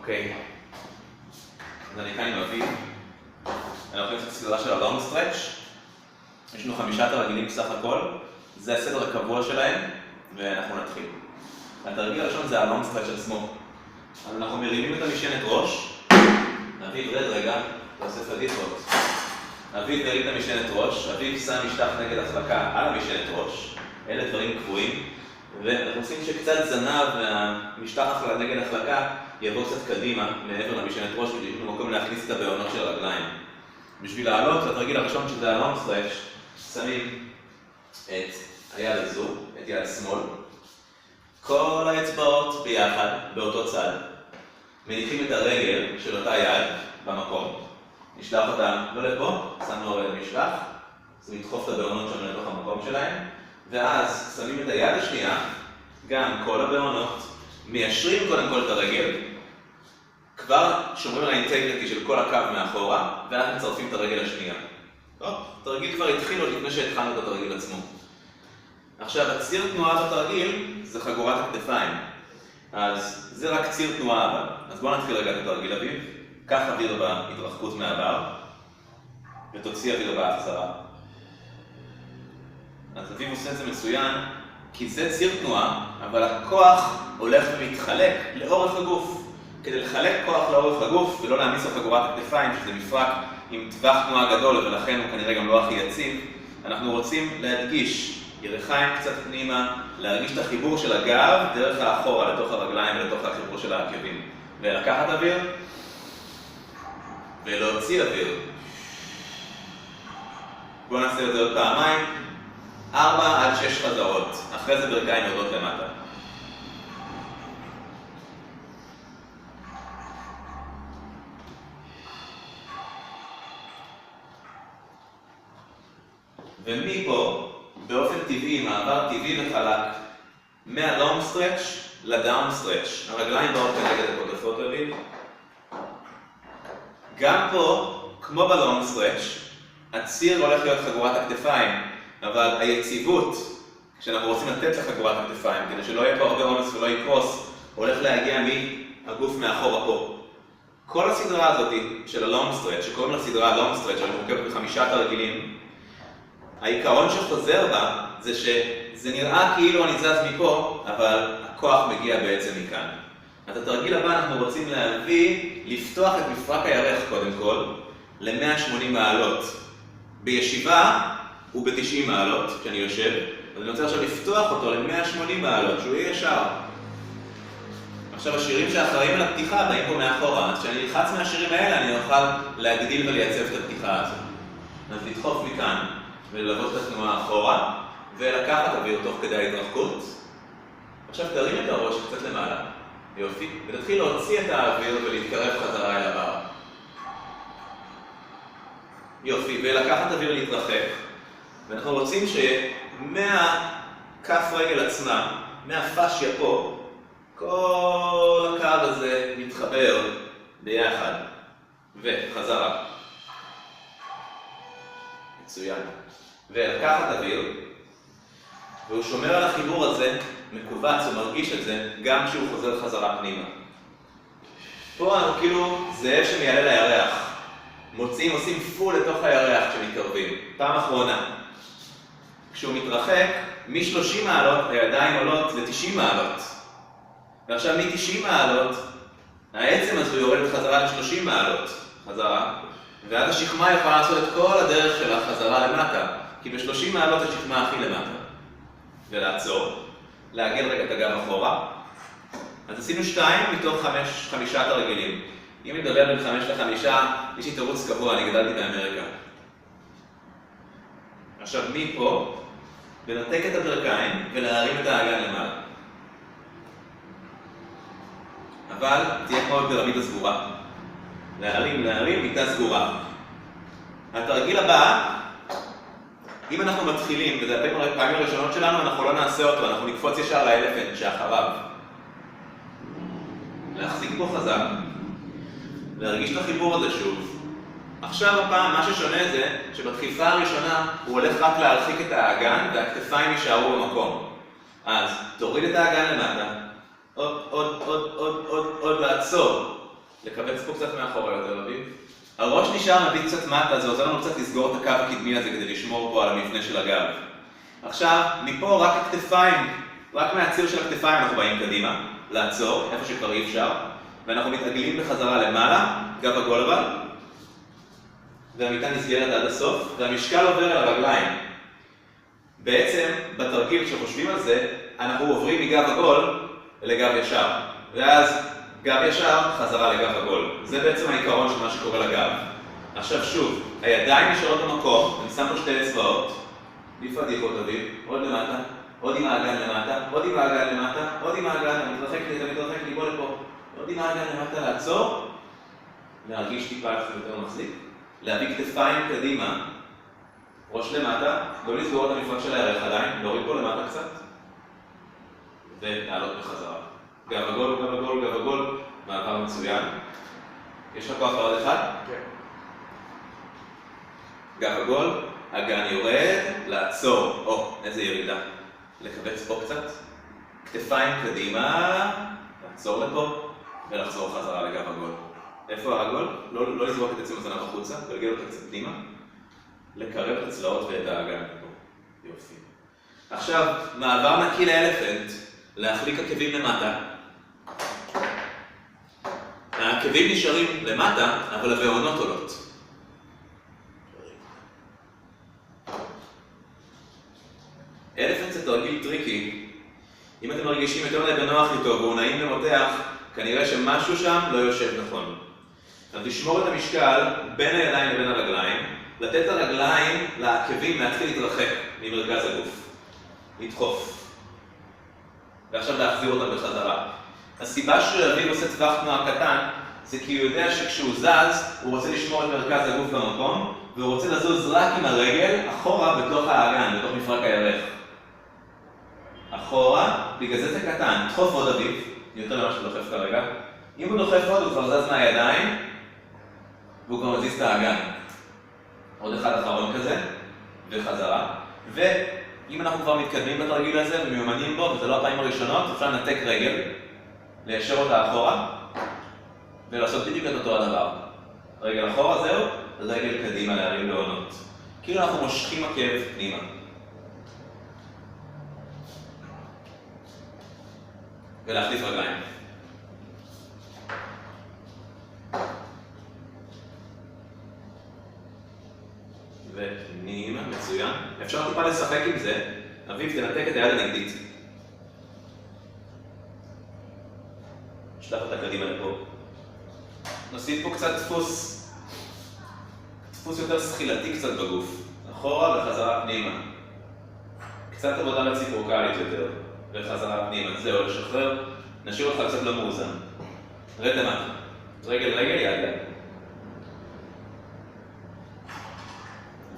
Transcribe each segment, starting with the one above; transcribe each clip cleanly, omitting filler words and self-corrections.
אוקיי. אז אני כאן עם אביב. אנחנו הולכים לעשות סדרה של הלונג סטרץ'. יש לנו 5 תרגילים בסך הכל. זה הסדר הקבוע שלהם, ואנחנו נתחיל. התרגיל הראשון זה הלונג סטרץ' עצמו. אז אנחנו מרימים את המשענת ראש. אביב, רד רגע, תעשה פדיחות. אביב מרים את המשענת ראש, אביב שם משטח נגד החלקה על המשענת ראש. אלה דברים קבועים. ואנחנו עושים שקצת זנב והמשטח נגד החלקה יבוא קצת קדימה מעבר למשענת ראש, כדי שיש לנו מקום להכניס את הבעונות של הרגליים. בשביל לעלות לתרגיל הראשון שזה הלונג סטרץ', שמים את היד הזו, את יד שמאל, כל האצבעות ביחד, באותו צד, מניחים את הרגל של אותה יד במקום, נשלח אותה לא לפה, שמנו הרגל משלח, אז נדחוף את הבעונות שלנו לתוך המקום שלהם, ואז שמים את היד השנייה, גם כל הבעונות, מיישרים קודם כל את הרגל, כבר שומרים על האינטגריטי של כל הקו מאחורה, ואז מצרפים את הרגל השנייה. טוב, התרגיל כבר התחיל עוד לפני שהתחלנו את התרגיל עצמו. עכשיו, הציר תנועה בתרגיל זה חגורת הכתפיים. אז זה רק ציר תנועה אבל. אז בואו נתחיל רגע את התרגיל אביב. קח אוויר בהתרחקות מהבר, ותוציא אוויר בהחזרה. אז אביב עושה את זה מצוין, כי זה ציר תנועה, אבל הכוח הולך ומתחלק לאורך הגוף. כדי לחלק כוח לאורך הגוף ולא להעמיס על חגורת הכתפיים, שזה מפרק עם טווח תנועה גדול, ולכן הוא כנראה גם לא הכי יציב, אנחנו רוצים להדגיש ירכיים קצת פנימה, להרגיש את החיבור של הגב דרך האחורה לתוך הרגליים ולתוך החיבור של העקבים. ולקחת אוויר ולהוציא אוויר. בואו נעשה את זה עוד פעמיים. 4 עד 6 חזרות. אחרי זה ברכיים יורדות למטה. ומפה, באופן טבעי, מעבר טבעי וחלק, מהלונג סטרץ' לדאון סטרץ'. הרגליים באות כנגד הכתפות אביב. גם פה, כמו בלונג סטרץ', הציר הולך להיות חגורת הכתפיים, אבל היציבות, כשאנחנו רוצים לתת לחגורת הכתפיים, כדי שלא יהיה פה הרבה עומס ולא יקרוס, הולך להגיע מהגוף מאחורה פה. כל הסדרה הזאת של הלונג סטרץ', שקוראים לה סדרה הלונג סטרץ', אני מורכבת ב5 תרגילים, העיקרון שחוזר בה זה שזה נראה כאילו אני זז מפה, אבל הכוח מגיע בעצם מכאן. אז התרגיל הבא אנחנו רוצים לפתוח את מפרק הירך קודם כל ל-180 מעלות. בישיבה הוא ב-90 מעלות כשאני יושב, אז אני רוצה עכשיו לפתוח אותו ל-180 מעלות, שהוא יהיה ישר. עכשיו השירים שאחראים על הפתיחה באים פה מאחורה, אז כשאני נלחץ מהשירים האלה אני אוכל להגדיל ולייצב את הפתיחה הזאת. אז לדחוף מכאן וללוות את התנועה אחורה, ולקחת אוויר תוך כדי ההתרחקות. עכשיו תרים את הראש קצת למעלה, יופי, ותתחיל להוציא את האוויר ולהתקרב חזרה אל הבר. יופי, ולקחת אוויר להתרחק. ואנחנו רוצים שמהכף רגל עצמה, מהפשיה פה, כל הקו הזה מתחבר ביחד, וחזרה. מצוין. ולקחת אוויר, והוא שומר על החיבור הזה, מקובץ, הוא מרגיש את זה, גם כשהוא חוזר חזרה פנימה. פה אנחנו כאילו זאב שמייעלה לירח. עושים פול לתוך הירח כשמתקרבים. פעם אחרונה. כשהוא מתרחק, מ-30 מעלות הידיים עולות ל-90 מעלות. ועכשיו מ-90 מעלות, העצם הזה יורד חזרה ל-30 מעלות. חזרה. ואז השכמה יכולה לעשות את כל הדרך שלה חזרה למטה, כי ב-30 מעלות השכמה הכי למטה. ולעצור, לעגל רגע את הגב אחורה. אז עשינו 2 מתוך 5 תרגילים. אם נדבר בין 5 ל-5, יש לי תירוץ קבוע, אני גדלתי באמריקה. עכשיו מפה, לנתק את הברכיים ולהרים את האגן למעלה. אבל תהיה כמו בפירמידה סגורה. להרים, מיטה סגורה. התרגיל הבא, אם אנחנו מתחילים, וזה הפעמים הראשונות שלנו, אנחנו לא נעשה אותו, אנחנו נקפוץ ישר לאלפנט שאחריו. להחזיק פה חזק, להרגיש את החיבור הזה שוב. עכשיו הפעם, מה ששונה זה שבדחיפה הראשונה הוא הולך רק להרחיק את האגן והכתפיים יישארו במקום. אז תוריד את האגן למטה, עוד לעצור. לקבץ פה קצת מאחורה יותר, אביב. הראש נשאר מביא קצת מטה, זה עוזר לנו קצת לסגור את הקו הקדמי הזה כדי לשמור פה על המבנה של הגב. עכשיו, מפה רק הכתפיים, רק מהציר של הכתפיים אנחנו באים קדימה, לעצור, איפה שכבר אי אפשר, ואנחנו מתעגלים בחזרה למעלה, גב עגול אבל, והמיטה נסגרת עד הסוף, והמשקל עובר אל הרגליים. בעצם, בתרגיל כשחושבים על זה, אנחנו עוברים מגב עגול לגב ישר, ואז גב ישר חזרה לגב עגול. זה בעצם העיקרון של מה שקורה לגב. עכשיו שוב, הידיים נשארות במקום, אני שם פה שתי אצבעות, בפדיחות אביב, עוד למטה, עוד עם האגן למטה, עוד עם האגן למטה, עוד עם האגן, אתה מתרחק לי, בוא לפה, עוד עם האגן למטה, לעצור, להרגיש טיפה יותר מחזיק, להביא כתפיים קדימה, ראש למטה, לא לסגור את המפרק של הירך עדיין, להוריד פה למטה קצת, ולעלות בחזרה. גב עגול, גב עגול, גב עגול, מעבר מצוין. יש לך כוח לעוד אחד? כן. גב עגול, אגן יורד, לעצור, או, איזה ירידה. לקבץ פה קצת, כתפיים קדימה, לעצור לפה, ולחזור חזרה לגב עגול. איפה העגול? לא לזרוק את עצם הזנב החוצה, לגלגל אותה קצת פנימה, לקרב את הצלעות ואת האגן פה. יופי. עכשיו, מעבר נקי לאלפנט, להחליק עקבים למטה. העקבים נשארים למטה, אבל הבעונות עולות. אלפנט זה תרגיל טריקי. אם אתם מרגישים יותר מדי בנוח איתו והוא נעים ומותח, כנראה שמשהו שם לא יושב נכון. אז תשמור את המשקל בין הידיים לבין הרגליים, לתת לרגליים, לעקבים, להתחיל להתרחק ממרכז הגוף. לדחוף. ועכשיו להחזיר אותם בחזרה. הסיבה שאביב עושה טווח תנועה קטן, זה כי הוא יודע שכשהוא זז, הוא רוצה לשמור את מרכז הגוף במקום, והוא רוצה לזוז רק עם הרגל אחורה בתוך האגן, בתוך מפרק הירך. אחורה, בגלל זה זה קטן. דחוף עוד אביב, יותר למה שהוא דוחף כרגע. אם הוא דוחף עוד, הוא כבר זז מהידיים, והוא כבר מזיז את האגן. עוד אחד אחרון כזה, וחזרה. ואם אנחנו כבר מתקדמים בתרגיל הזה ומיומנים בו, וזה לא הפעמים הראשונות, אפשר לנתק רגל, ליישר אותה אחורה, ולעשות בדיוק את אותו הדבר. רגל אחורה זהו, רגל קדימה להרים בעונות. כאילו אנחנו מושכים עקב פנימה. ולהחליף רגליים. ופנימה, מצוין. אפשר טיפה לשחק עם זה. אביב, תנתק את היד הנגדית. שלח אותה קדימה לפה. נוסיף פה קצת דפוס יותר שחילתי קצת בגוף. אחורה וחזרה פנימה. קצת עבודה רציפרוקלית יותר. וחזרה פנימה. זהו, לשחרר. נשאיר אותך קצת לא מאוזן. רד למטה. רגל, יד.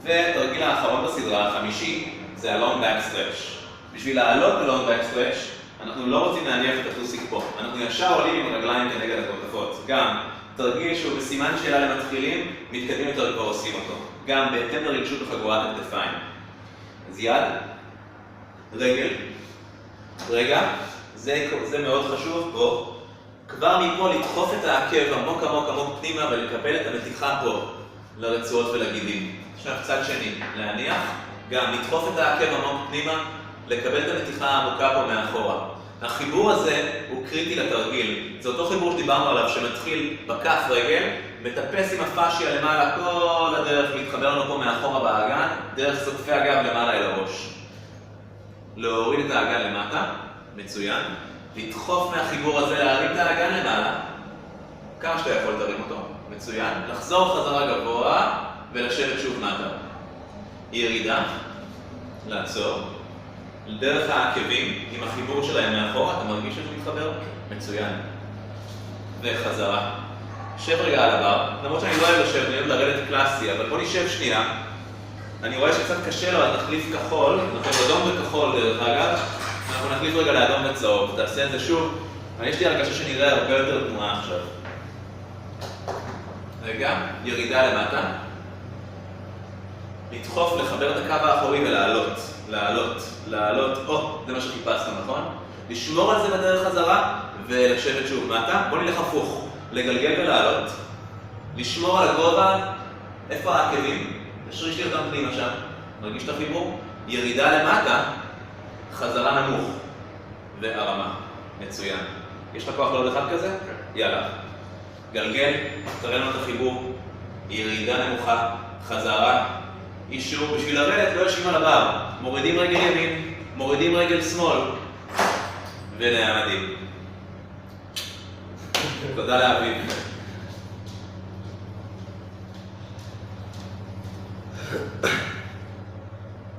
ותרגיל האחרון בסדרה, החמישי, זה ה-Long Back Stretch. בשביל לעלות ב-Long Back Stretch, אנחנו לא רוצים להניח את הטוסיק פה. אנחנו ישר עולים עם הרגליים כנגד הכתפות. גם תרגיל שהוא בסימן שאלה למתחילים, מתקדמים יותר כבר עושים אותו. גם בהתאם לרגשות בחגורת הכתפיים. אז יד, רגל, רגע, זה מאוד חשוב פה. כבר מפה לדחוף את העקב עמוק פנימה ולקבל את המתיחה פה לרצועות ולגידים. עכשיו צד שני, להניח, גם לדחוף את העקב עמוק פנימה, לקבל את המתיחה העמוקה פה מאחורה. החיבור הזה הוא קריטי לתרגיל. זה אותו חיבור שדיברנו עליו שמתחיל בכף רגל, מטפס עם הפאשיה למעלה כל הדרך, מתחבר לנו פה מאחורה באגן, דרך סופי הגב למעלה אל הראש. להוריד את האגן למטה, מצוין. לדחוף מהחיבור הזה להרים את האגן למעלה, כמה שאתה יכול תרים אותו, מצוין. לחזור חזרה גבוה ולשבת שוב מטה. ירידה, לעצור. דרך העקבים, עם החיבור שלהם מאחורה, אתה מרגיש שזה מתחבר? מצוין. וחזרה. שב רגע על הבר, למרות שאני לא אוהב לשבת, אני אוהב לרדת קלאסי, אבל בוא נשב שנייה. אני רואה שקצת קשה לו, אז נחליף כחול, אנחנו אדום וכחול דרך אגב, אנחנו נחליף רגע לאדום וצהוב, תעשה את זה שוב, אבל יש לי הרגשה שנראה הרבה יותר תנועה עכשיו. רגע, ירידה למטה. לדחוף, לחבר את הקו האחורי ולעלות, לעלות, זה מה שחיפשנו, נכון? לשמור על זה בדרך חזרה ולשבת שוב מטה. בוא נלך הפוך. לגלגל ולעלות, לשמור על הגובה, איפה העקבים? תשריש לי אותם פנימה שם, מרגיש את החיבור? ירידה למטה, חזרה נמוך והרמה, מצוין. יש לך כוח לעוד אחד כזה? יאללה. גלגל, תראה לנו את החיבור, ירידה נמוכה, חזרה, אישור, בשביל לרדת לא יושבים על הבר, מורידים רגל ימין, מורידים רגל שמאל, ונעמדים. תודה לאביב.